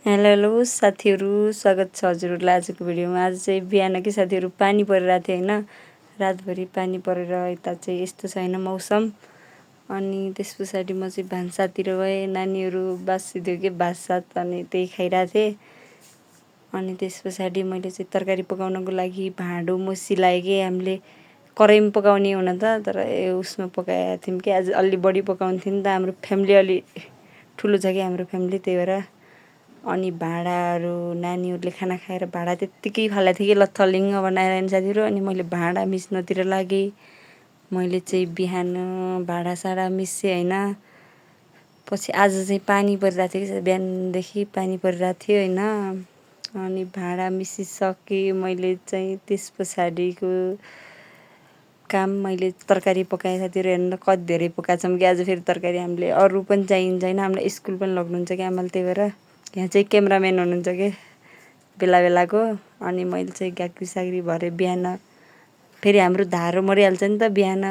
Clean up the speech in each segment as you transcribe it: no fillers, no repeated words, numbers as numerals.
Hello hello साथीहरू, स्वागत छ हजुरहरूलाई आजको भिडियोमा। आज चाहिँ बिहान कि साथीहरू पानी परिरहेको थियो होइन, रातभरि पानी परेर यता चाहिँ यस्तो छैन मौसम। अनि त्यस पछाडि म चाहिँ भान्सातिर गएँ, नानीहरू बासिदियो कि भात सात, अनि त्यही खाइरहेको थिएँ। अनि त्यस पछाडि मैले चाहिँ तरकारी पकाउनको लागि भाँडो सिलाएँ कि हामीले कराहीमा पकाउने हुन त, तर उसमा पकाएको थियौँ कि आज अलि बढी पकाउँथ्यो नि त। हाम्रो फ्यामिली अलि ठुलो छ कि हाम्रो फ्यामिली, त्यही भएर। अनि भाँडाहरू नानीहरूले खाना खाएर भाँडा त्यत्तिकै फालेको थिएँ कि लथलिङ्ग बनाएर नि साथीहरू। अनि मैले भाँडा मिच्नतिर लागेँ। मैले चाहिँ बिहान भाँडासाँडा मिसेँ होइन। पछि आज चाहिँ पानी परिरहेको थियो कि बिहानदेखि पानी परिरहेको थियो होइन। अनि भाँडा मिसिसकेँ मैले चाहिँ। त्यस पछाडिको काम मैले तरकारी पकाएँ साथीहरू। हेर्नु त कति धेरै पकाएको छौँ कि आज। फेरि तरकारी हामीले अरू पनि चाहिन्छ होइन, हामीलाई स्कुल पनि लग्नुहुन्छ कि आमाले, त्यही भएर। यहाँ चाहिँ क्यामराम्यान हुनुहुन्छ कि बेला बेलाको। अनि मैले चाहिँ गाग्री साग्री भरेँ बिहान। फेरि हाम्रो धारो मरिहाल्छ नि त बिहान,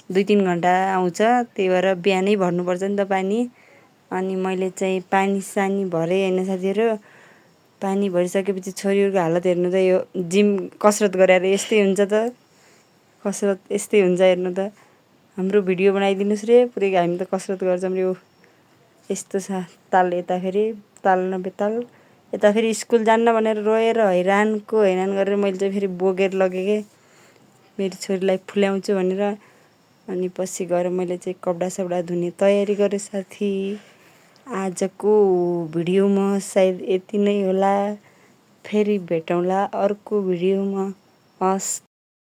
2-3 घन्टा आउँछ, त्यही भएर बिहानै भर्नुपर्छ नि त पानी। अनि मैले चाहिँ पानी सानी भरेँ होइन साथीहरू। पानी भरिसकेपछि छोरीहरूको हालत हेर्नु त, यो जिम कसरत गरेर यस्तै हुन्छ त, कसरत यस्तै हुन्छ हेर्नु त। हाम्रो भिडियो बनाइदिनुहोस् रे, पुरै हामी त कसरत गर्छौँ रे। यस्तो छ ताल, यता फेरि ताल न बेताल। यता फेरि स्कुल जान्न भनेर रोएर हैरानको हैरान गरेर मैले चाहिँ फेरि बोकेर लगेँ कि मेरो छोरीलाई फुल्याउँछु भनेर। अनि पछि गएर मैले चाहिँ कपडा सपडा धुने तयारी गरेँ साथी। आजको भिडियोमा सायद यति नै होला। फेरि भेटौँला अर्को भिडियोमा। हस्